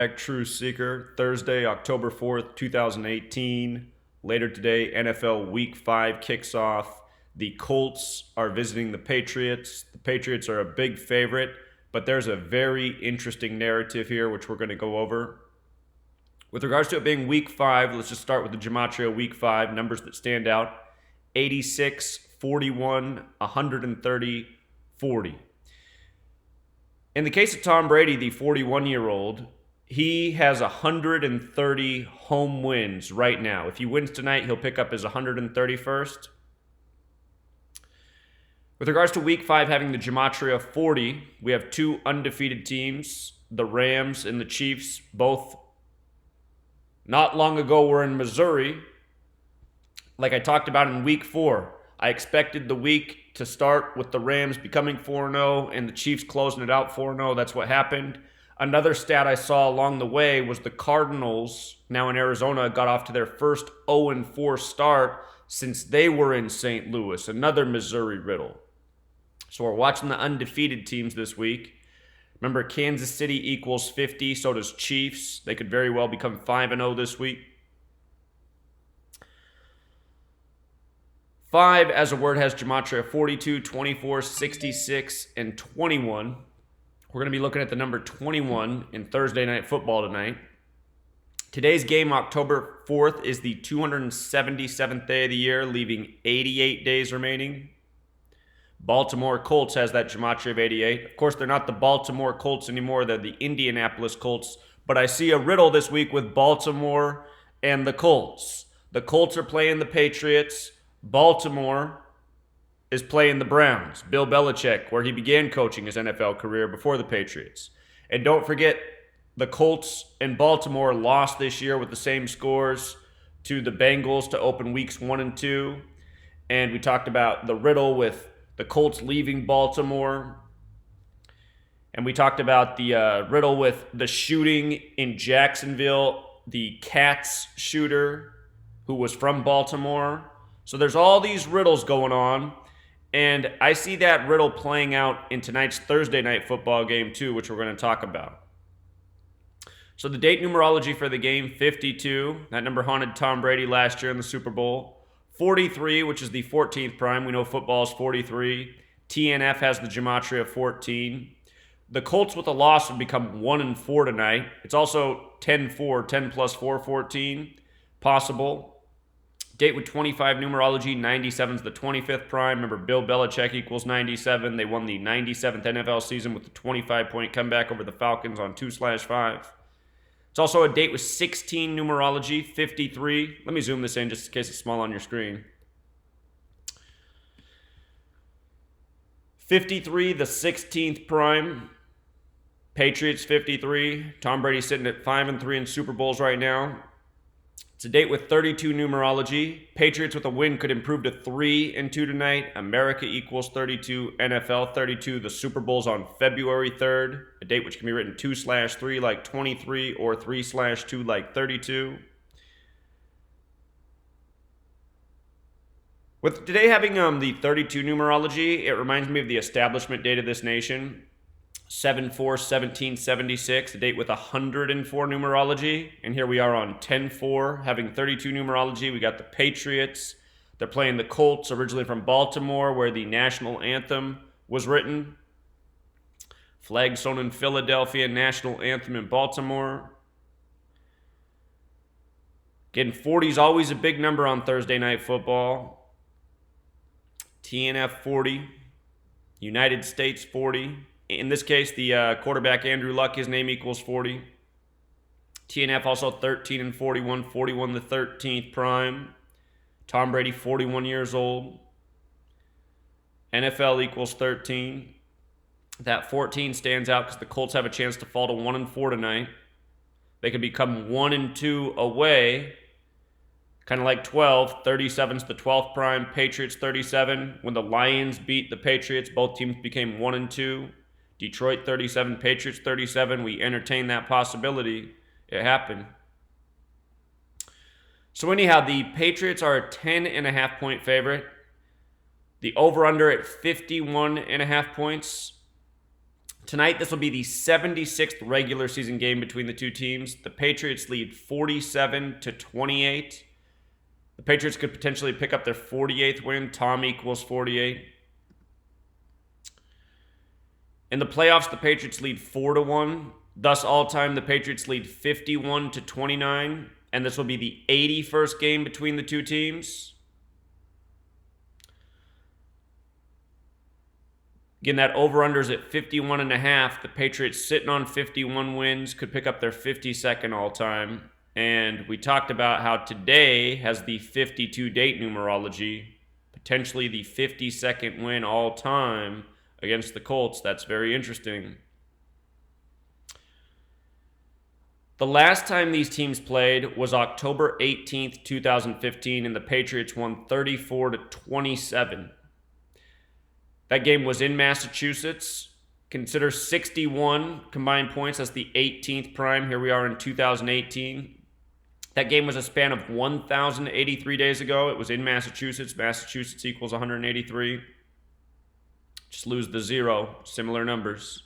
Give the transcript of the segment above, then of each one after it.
True Seeker, Thursday, October 4th, 2018. Later today, NFL Week 5 kicks off. The Colts are visiting the Patriots. The Patriots are a big favorite, but there's a very interesting narrative here, which we're going to go over. With regards to it being Week 5, let's just start with the Gematria Week 5 numbers that stand out: 86, 41, 130, 40. In the case of Tom Brady, the 41-year-old, he has 130 home wins right now. If he wins tonight, he'll pick up his 131st. With regards to Week 5 having the Gematria 40, we have two undefeated teams, the Rams and the Chiefs, both not long ago were in Missouri. Like I talked about in Week 4, I expected the week to start with the Rams becoming 4-0 and the Chiefs closing it out 4-0. That's what happened. Another stat I saw along the way was the Cardinals, now in Arizona, got off to their first 0-4 start since they were in St. Louis, another Missouri riddle. So we're watching the undefeated teams this week. Remember, Kansas City equals 50, so does Chiefs. They could very well become 5-0 this week. 5 as a word has Gematria 42, 24, 66, and 21. We're going to be looking at the number 21 in Thursday Night Football tonight. Today's game, October 4th, is the 277th day of the year, leaving 88 days remaining. Baltimore Colts has that Gematria of 88. Of course, they're not the Baltimore Colts anymore. They're the Indianapolis Colts. But I see a riddle this week with Baltimore and the Colts. The Colts are playing the Patriots. Baltimore is playing the Browns. Bill Belichick, where he began coaching his NFL career before the Patriots. And don't forget, the Colts and Baltimore lost this year with the same scores to the Bengals to open weeks 1 and 2. And we talked about the riddle with the Colts leaving Baltimore. And we talked about the riddle with the shooting in Jacksonville, the Cats shooter who was from Baltimore. So there's all these riddles going on. And I see that riddle playing out in tonight's Thursday Night Football game too, which we're going to talk about. So the date numerology for the game, 52. That number haunted Tom Brady last year in the Super Bowl. 43, which is the 14th prime. We know football is 43. TNF has the Gematria of 14. The Colts with a loss would become 1-4 tonight. It's also 10-4, 10 plus 4, 14. Possible. Date with 25 numerology, 97 is the 25th prime. Remember, Bill Belichick equals 97. They won the 97th NFL season with the 25-point comeback over the Falcons on 2/5. It's also a date with 16 numerology, 53. Let me zoom this in just in case it's small on your screen. 53, the 16th prime. Patriots 53. Tom Brady sitting at 5-3 in Super Bowls right now. It's a date with 32 numerology. Patriots with a win could improve to 3-2 tonight. America equals 32. NFL 32. The Super Bowl's on February 3rd. A date which can be written 2/3 like 23 or 3/2 like 32. With today having the 32 numerology, it reminds me of the establishment date of this nation. 7/4/1776, a date with 104 numerology. And here we are on 10/4, having 32 numerology. We got the Patriots. They're playing the Colts, originally from Baltimore, where the national anthem was written. Flag sewn in Philadelphia, national anthem in Baltimore. Again, 40 is always a big number on Thursday Night Football. TNF 40, United States 40. In this case, the quarterback, Andrew Luck, his name equals 40. TNF also 13 and 41, 41 the 13th prime. Tom Brady, 41 years old. NFL equals 13. That 14 stands out because the Colts have a chance to fall to 1-4 tonight. They could become 1-2 away, kind of like 12. 37's the 12th prime. Patriots 37. When the Lions beat the Patriots, both teams became 1-2. Detroit 37, Patriots 37. We entertained that possibility. It happened. So anyhow, the Patriots are a 10.5 point favorite. The over-under at 51.5 points. Tonight, this will be the 76th regular season game between the two teams. The Patriots lead 47-28. The Patriots could potentially pick up their 48th win. Tom equals 48. In the playoffs, the Patriots lead 4-1. Thus, all-time, the Patriots lead 51-29. And this will be the 81st game between the two teams. Again, that over-under is at 51.5. The Patriots sitting on 51 wins, could pick up their 52nd all-time. And we talked about how today has the 52 date numerology, potentially the 52nd win all-time against the Colts. That's very interesting. The last time these teams played was October 18th, 2015, and the Patriots won 34-27. That game was in Massachusetts. Consider 61 combined points as the 18th prime. Here we are in 2018. That game was a span of 1,083 days ago. It was in Massachusetts. Massachusetts equals 183. Just lose the 0. Similar numbers.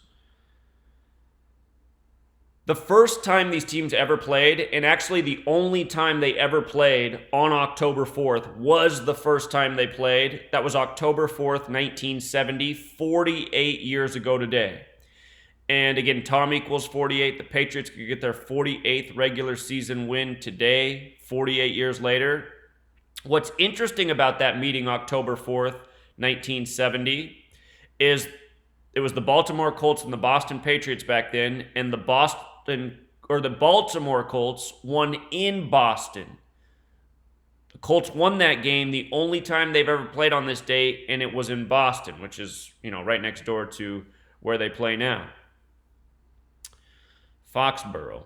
The first time these teams ever played, and actually the only time they ever played on October 4th, was the first time they played. That was October 4th, 1970, 48 years ago today. And again, Tom equals 48. The Patriots could get their 48th regular season win today, 48 years later. What's interesting about that meeting, October 4th, 1970, is it was the Baltimore Colts and the Boston Patriots back then, and the Baltimore Colts won in Boston. The Colts won that game the only time they've ever played on this date, and it was in Boston, which is, right next door to where they play now. Foxborough.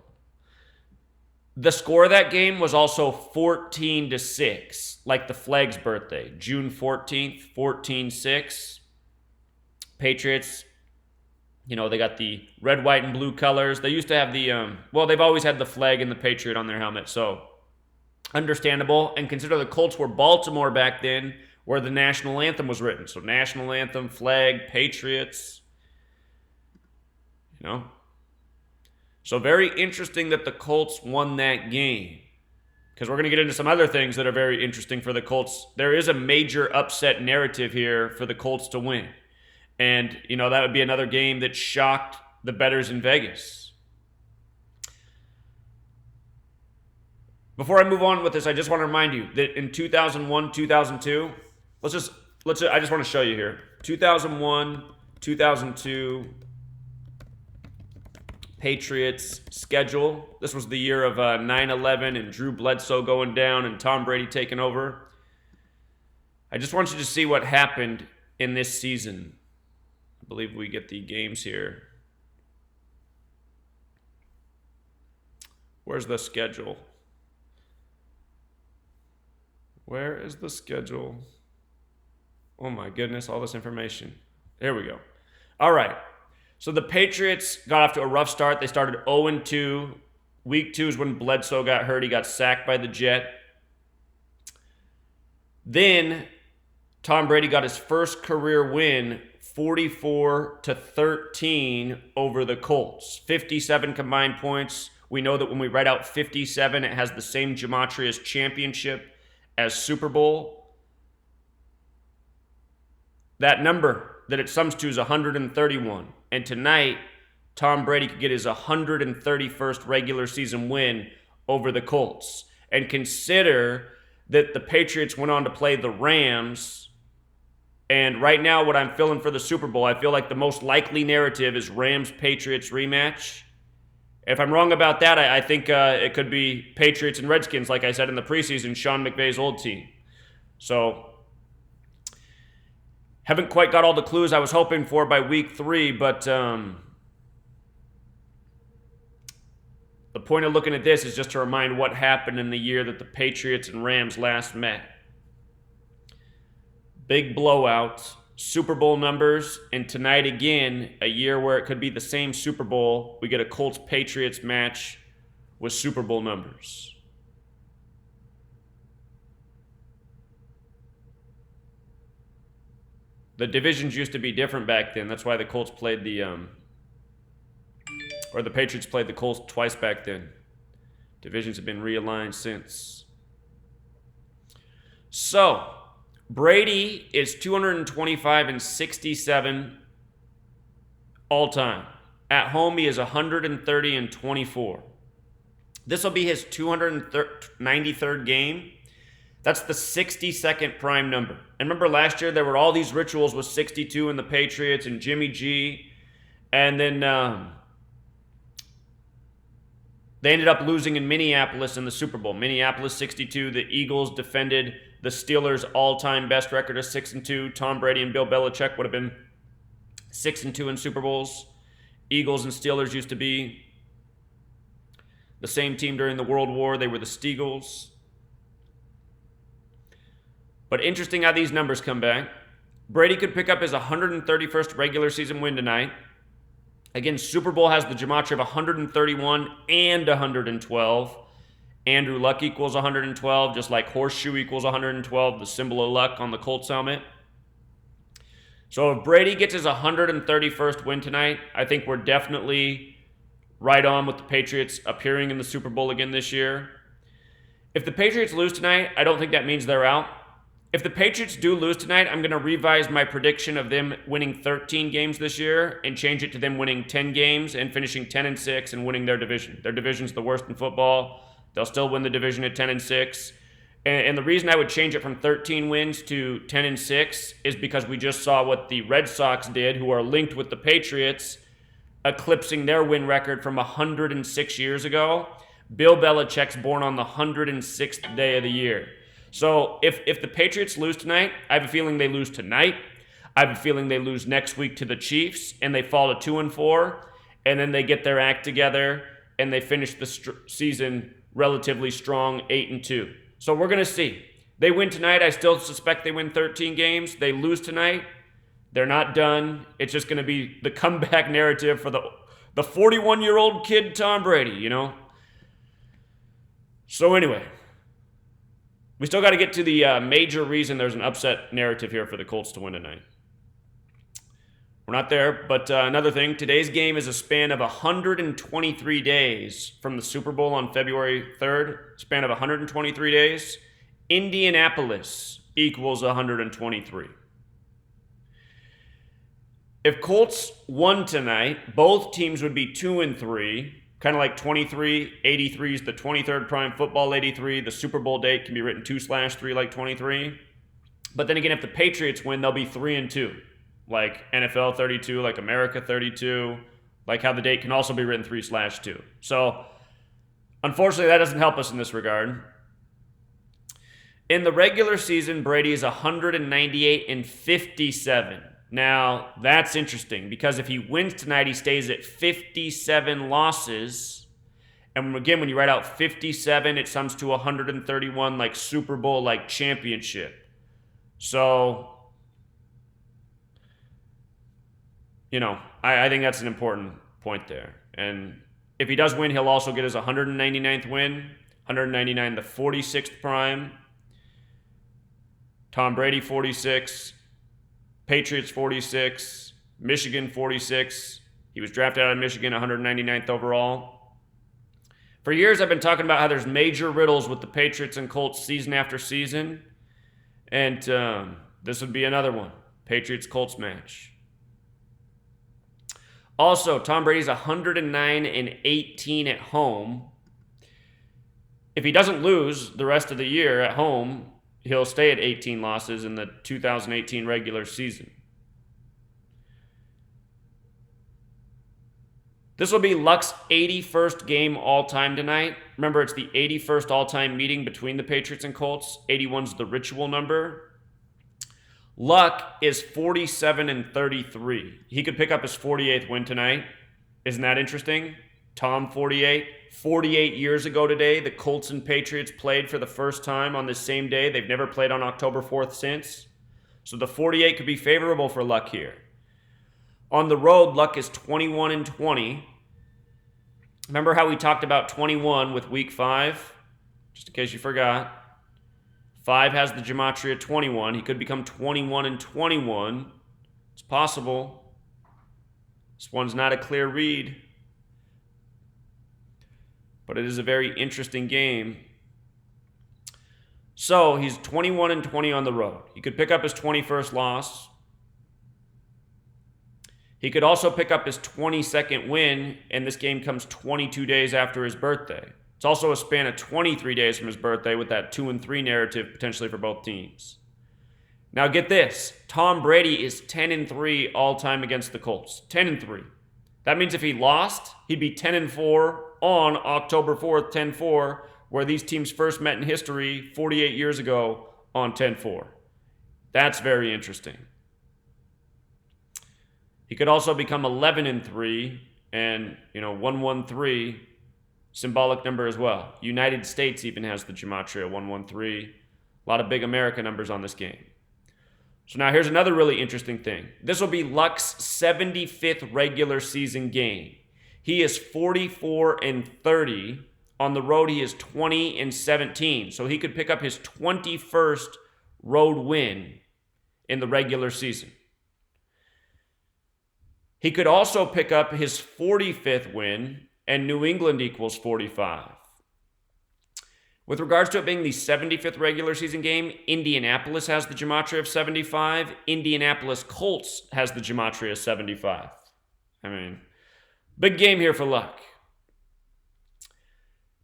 The score of that game was also 14-6, like the flag's birthday, June 14th, 14-6. Patriots, they got the red, white, and blue colors. They used to have they've always had the flag and the Patriot on their helmet, so understandable. And consider the Colts were Baltimore back then, where the national anthem was written. So national anthem, flag, Patriots, So very interesting that the Colts won that game, because we're going to get into some other things that are very interesting for the Colts. There is a major upset narrative here for the Colts to win. And, that would be another game that shocked the bettors in Vegas. Before I move on with this, I just want to remind you that in 2001, 2002, I just want to show you here. 2001, 2002 Patriots schedule. This was the year of 9/11 and Drew Bledsoe going down and Tom Brady taking over. I just want you to see what happened in this season. I believe we get the games here. Where's the schedule? Where is the schedule? Oh my goodness, all this information. There we go. All right. So the Patriots got off to a rough start. They started 0-2. Week 2 is when Bledsoe got hurt. He got sacked by the Jet. Then Tom Brady got his first career win, 44-13 over the Colts. 57 combined points. We know that when we write out 57, it has the same Gematria as championship as Super Bowl. That number that it sums to is 131. And tonight, Tom Brady could get his 131st regular season win over the Colts. And consider that the Patriots went on to play the Rams. And right now, what I'm feeling for the Super Bowl, I feel like the most likely narrative is Rams-Patriots rematch. If I'm wrong about that, I think it could be Patriots and Redskins, like I said in the preseason, Sean McVay's old team. So, haven't quite got all the clues I was hoping for by week 3, but the point of looking at this is just to remind what happened in the year that the Patriots and Rams last met. Big blowout, Super Bowl numbers, and tonight again, a year where it could be the same Super Bowl, we get a Colts-Patriots match with Super Bowl numbers. The divisions used to be different back then. That's why the Colts played the Or the Patriots played the Colts twice back then. Divisions have been realigned since. So, Brady is 225-67 all time. At home, he is 130-24. This will be his 293rd game. That's the 62nd prime number. And remember last year, there were all these rituals with 62 and the Patriots and Jimmy G. And then they ended up losing in Minneapolis in the Super Bowl. Minneapolis 62. The Eagles defended the Steelers' all-time best record of 6-2. Tom Brady and Bill Belichick would have been 6-2 in Super Bowls. Eagles and Steelers used to be the same team during the World War. They were the Steagles. But interesting how these numbers come back. Brady could pick up his 131st regular season win tonight. Again, Super Bowl has the Gematria of 131 and 112. Andrew Luck equals 112, just like horseshoe equals 112, the symbol of luck on the Colts helmet. So if Brady gets his 131st win tonight, I think we're definitely right on with the Patriots appearing in the Super Bowl again this year. If the Patriots lose tonight, I don't think that means they're out. If the Patriots do lose tonight, I'm going to revise my prediction of them winning 13 games this year and change it to them winning 10 games and finishing 10-6 and winning their division. Their division's the worst in football. They'll still win the division at 10-6. And the reason I would change it from 13 wins to 10-6 is because we just saw what the Red Sox did, who are linked with the Patriots, eclipsing their win record from 106 years ago. Bill Belichick's born on the 106th day of the year. So if the Patriots lose tonight, I have a feeling they lose tonight. I have a feeling they lose next week to the Chiefs, and they fall to 2-4, and then they get their act together, and they finish the season relatively strong, 8-2. So we're going to see. They win tonight. I still suspect they win 13 games. They lose tonight. They're not done. It's just going to be the comeback narrative for the 41-year-old kid Tom Brady, you know? So anyway, we still got to get to the major reason there's an upset narrative here for the Colts to win tonight. We're not there, but another thing, today's game is a span of 123 days from the Super Bowl on February 3rd, span of 123 days. Indianapolis equals 123. If Colts won tonight, both teams would be 2-3. Kind of like 23, 83 is the 23rd prime football 83. The Super Bowl date can be written 2/3 like 23. But then again, if the Patriots win, they'll be 3-2. Like NFL 32, like America 32, like how the date can also be written 3/2. So unfortunately, that doesn't help us in this regard. In the regular season, Brady is 198-57. Now, that's interesting because if he wins tonight, he stays at 57 losses. And again, when you write out 57, it sums to 131, like Super Bowl, like championship. So, you know, I think that's an important point there. And if he does win, he'll also get his 199th win, 199, the 46th prime. Tom Brady, 46. Patriots 46, Michigan 46. He was drafted out of Michigan, 199th overall. For years, I've been talking about how there's major riddles with the Patriots and Colts season after season. And this would be another one. Patriots-Colts match. Also, Tom Brady's 109-18 at home. If he doesn't lose the rest of the year at home, he'll stay at 18 losses in the 2018 regular season. This will be Luck's 81st game all-time tonight. Remember, it's the 81st all-time meeting between the Patriots and Colts. 81's the ritual number. Luck is 47-33. He could pick up his 48th win tonight. Isn't that interesting? Tom 48. 48 years ago today, the Colts and Patriots played for the first time on this same day. They've never played on October 4th since. So the 48 could be favorable for Luck here. On the road, Luck is 21-20. Remember how we talked about 21 with week 5? Just in case you forgot. 5 has the Gematria 21. He could become 21-21. It's possible. This one's not a clear read. but it is a very interesting game. So he's 21-20 on the road. He could pick up his 21st loss. He could also pick up his 22nd win, and this game comes 22 days after his birthday. It's also a span of 23 days from his birthday with that 2-3 narrative potentially for both teams. Now get this, Tom Brady is 10-3 all-time against the Colts. 10-3. That means if he lost, he'd be 10-4 on October 4th, 10-4, where these teams first met in history 48 years ago on 10-4. That's very interesting. He could also become 11-3 and, 113, symbolic number as well. United States even has the Gematria 113. A lot of big America numbers on this game. So now here's another really interesting thing. This will be Luck's 75th regular season game. He is 44-30. On the road, he is 20-17. So he could pick up his 21st road win in the regular season. He could also pick up his 45th win, and New England equals 45. With regards to it being the 75th regular season game, Indianapolis has the Gematria of 75. Indianapolis Colts has the Gematria of 75. Big game here for Luck.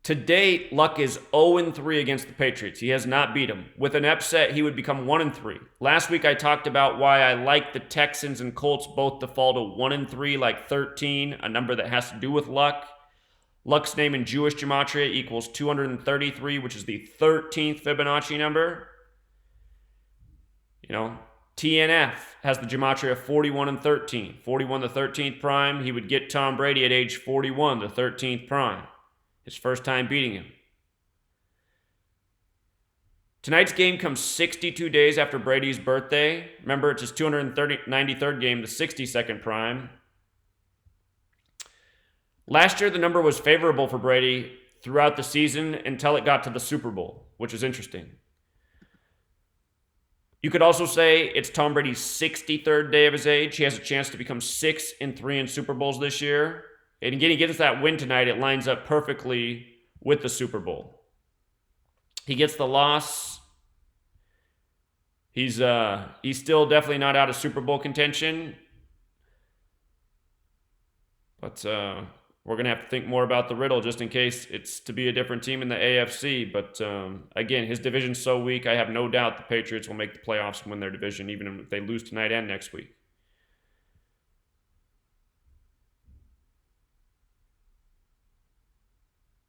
To date, Luck is 0-3 against the Patriots. He has not beat them. With an upset, he would become 1-3. Last week, I talked about why I like the Texans and Colts both to fall to 1-3, like 13, a number that has to do with Luck. Luck's name in Jewish Gematria equals 233, which is the 13th Fibonacci number. TNF has the Gematria of 41-13. 41, the 13th prime. He would get Tom Brady at age 41, the 13th prime. His first time beating him. Tonight's game comes 62 days after Brady's birthday. Remember, it's his 293rd game, the 62nd prime. Last year, the number was favorable for Brady throughout the season until it got to the Super Bowl, which is interesting. You could also say it's Tom Brady's 63rd day of his age. He has a chance to become 6-3 in Super Bowls this year. And again, he gets that win tonight. It lines up perfectly with the Super Bowl. He gets the loss. He's still definitely not out of Super Bowl contention. But we're going to have to think more about the riddle just in case it's to be a different team in the AFC. But again, his division's so weak, I have no doubt the Patriots will make the playoffs and win their division, even if they lose tonight and next week.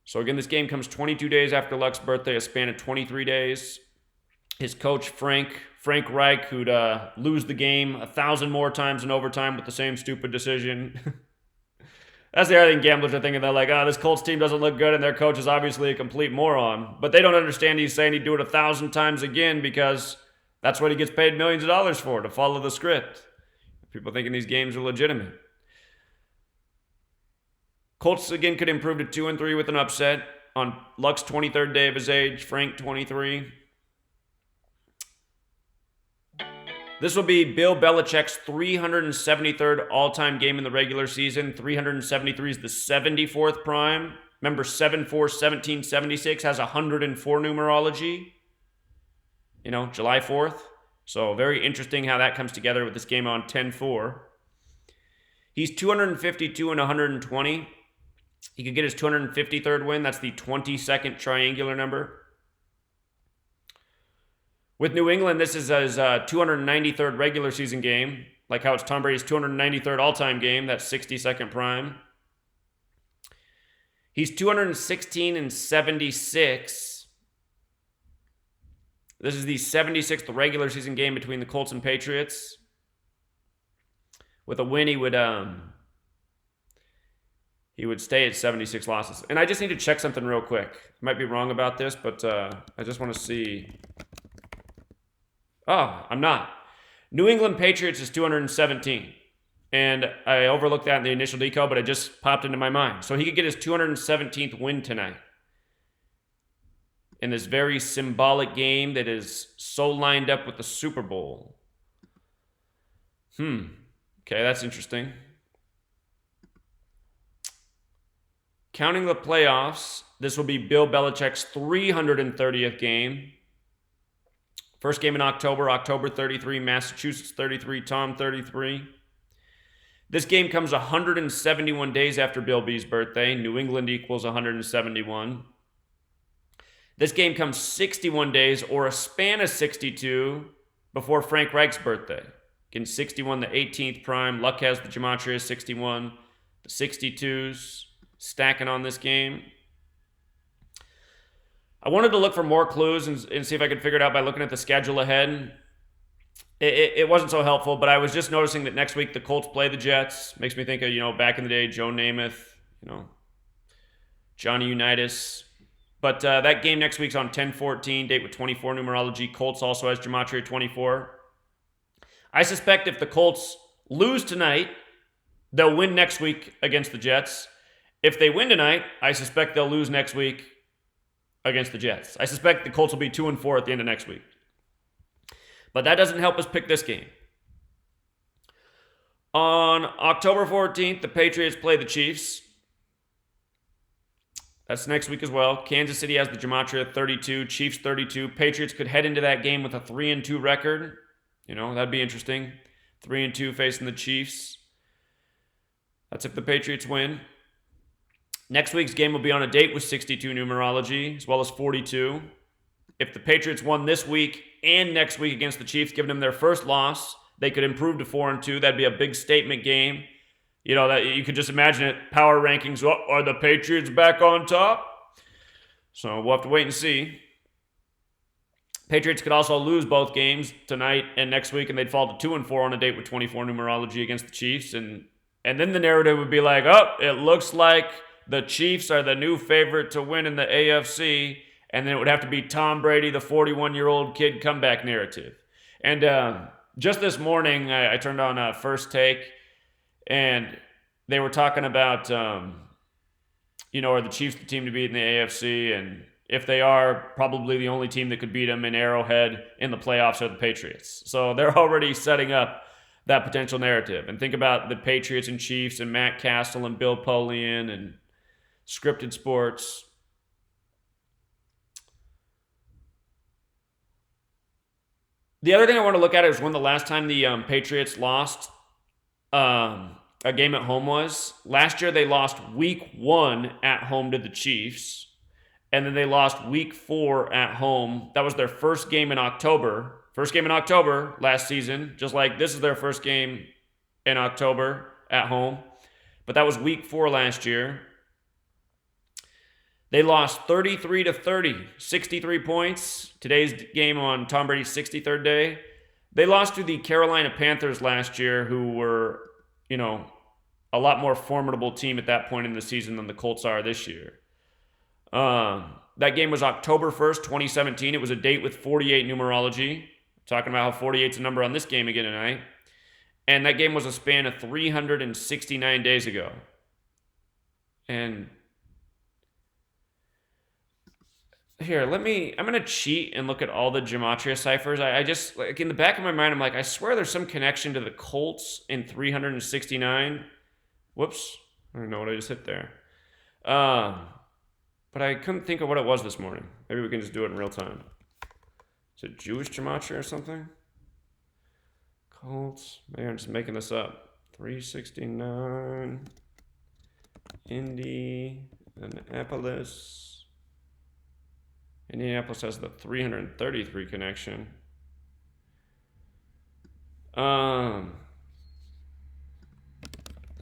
So again, this game comes 22 days after Luck's birthday, a span of 23 days. His coach, Frank Reich, who'd lose the game 1,000 more times in overtime with the same stupid decision. That's the other thing gamblers are thinking. They're like, this Colts team doesn't look good, and their coach is obviously a complete moron. But they don't understand he's saying he'd do it 1,000 times again because that's what he gets paid millions of dollars for, to follow the script. People thinking these games are legitimate. Colts, again, could improve to 2-3 with an upset on Luck's 23rd day of his age, Frank 23. This will be Bill Belichick's 373rd all-time game in the regular season. 373 is the 74th prime. Remember, 7-4-1776 has 104 numerology. July 4th. So very interesting how that comes together with this game on 10-4. He's 252-120. He could get his 253rd win. That's the 22nd triangular number. With New England, this is his 293rd regular season game, like how it's Tom Brady's 293rd all-time game. That's 62nd prime. He's 216-76. This is the 76th regular season game between the Colts and Patriots. With a win, he would stay at 76 losses. And I just need to check something real quick. I might be wrong about this, but I just want to see. Oh, I'm not. New England Patriots is 217. And I overlooked that in the initial decode, but it just popped into my mind. So he could get his 217th win tonight. In this very symbolic game that is so lined up with the Super Bowl. Okay, that's interesting. counting the playoffs, this will be Bill Belichick's 330th game. First game in October, October 33, Massachusetts 33, Tom 33. This game comes 171 days after Bill B's birthday. New England equals 171. This game comes 61 days, or a span of 62, before Frank Reich's birthday. Again, 61, the 18th prime. Luck has the Gematria 61. The 62s stacking on this game. I wanted to look for more clues and see if I could figure it out by looking at the schedule ahead. It wasn't so helpful, but I was just noticing that next week the Colts play the Jets. Makes me think of, back in the day, Joe Namath, Johnny Unitas. But that game next week's on 10-14, date with 24 numerology. Colts also has Gematria 24. I suspect if the Colts lose tonight, they'll win next week against the Jets. If they win tonight, I suspect they'll lose next week against the Jets. I suspect the Colts will be 2-4 at the end of next week. But that doesn't help us pick this game. On October 14th, the Patriots play the Chiefs. That's next week as well. Kansas City has the Gematria 32, Chiefs 32. Patriots could head into that game with a 3-2 record. That'd be interesting. 3-2 facing the Chiefs. That's if the Patriots win. Next week's game will be on a date with 62 numerology, as well as 42. If the Patriots won this week and next week against the Chiefs, giving them their first loss, they could improve to 4-2. That'd be a big statement game. That you could just imagine it. Power rankings. Are the Patriots back on top? So we'll have to wait and see. Patriots could also lose both games tonight and next week, and they'd fall to 2-4 on a date with 24 numerology against the Chiefs. And then the narrative would be like, it looks like the Chiefs are the new favorite to win in the AFC. And then it would have to be Tom Brady, the 41-year-old kid comeback narrative. And just this morning, I turned on First Take, and they were talking about, are the Chiefs the team to beat in the AFC? And if they are, probably the only team that could beat them in Arrowhead in the playoffs are the Patriots. So they're already setting up that potential narrative. And think about the Patriots and Chiefs and Matt Castle and Bill Polian and scripted sports. The other thing I want to look at is when the last time the Patriots lost a game at home was. Last year they lost week 1 at home to the Chiefs, and then they lost week 4 at home. That was their first game in October. First game in October last season, just like this is their first game in October at home. But that was week 4 last year. They lost 33-30, 63 points. Today's game on Tom Brady's 63rd day. They lost to the Carolina Panthers last year, who were, a lot more formidable team at that point in the season than the Colts are this year. That game was October 1st, 2017. It was a date with 48 numerology. Talking about how 48's a number on this game again tonight. And that game was a span of 369 days ago. And here, I'm going to cheat and look at all the Gematria ciphers. I just, in the back of my mind, I'm like, I swear there's some connection to the Colts in 369. Whoops. I don't know what I just hit there. But I couldn't think of what it was this morning. Maybe we can just do it in real time. Is it Jewish Gematria or something? Colts. Maybe I'm just making this up. 369. Indianapolis. Indianapolis has the 333 connection.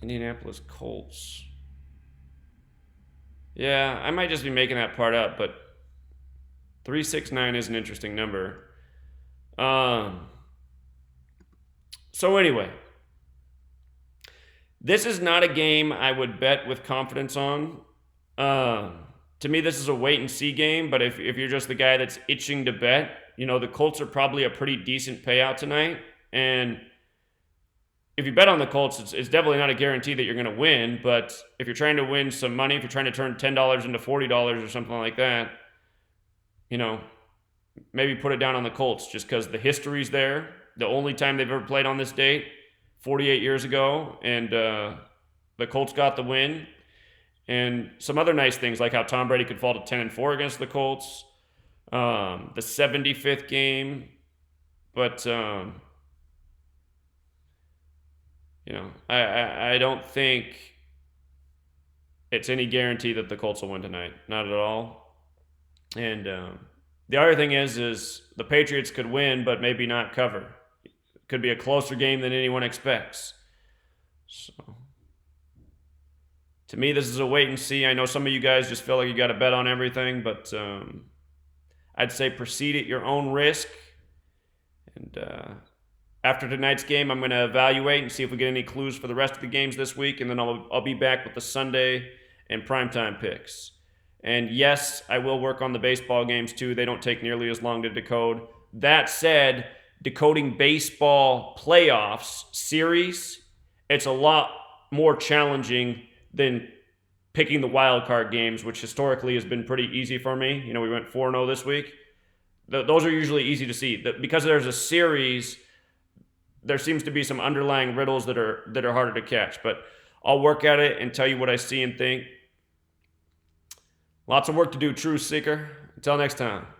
Indianapolis Colts. Yeah, I might just be making that part up, but 369 is an interesting number. So anyway, this is not a game I would bet with confidence on. To me, this is a wait-and-see game, but if you're just the guy that's itching to bet, the Colts are probably a pretty decent payout tonight. And if you bet on the Colts, it's definitely not a guarantee that you're going to win, but if you're trying to win some money, if you're trying to turn $10 into $40 or something like that, maybe put it down on the Colts just because the history's there. The only time they've ever played on this date, 48 years ago, and the Colts got the win. And some other nice things like how Tom Brady could fall to 10-4 against the Colts, the 75th game. But, I don't think it's any guarantee that the Colts will win tonight. Not at all. And the other thing is the Patriots could win, but maybe not cover. It could be a closer game than anyone expects. So, to me, this is a wait and see. I know some of you guys just feel like you got to bet on everything, but I'd say proceed at your own risk. And after tonight's game, I'm going to evaluate and see if we get any clues for the rest of the games this week, and then I'll be back with the Sunday and primetime picks. And yes, I will work on the baseball games too. They don't take nearly as long to decode. That said, decoding baseball playoffs series, it's a lot more challenging than picking the wild card games, which historically has been pretty easy for me. We went 4-0 this week. Those are usually easy to see. Because there's a series, there seems to be some underlying riddles that are harder to catch. But I'll work at it and tell you what I see and think. Lots of work to do, Truth Seeker. Until next time.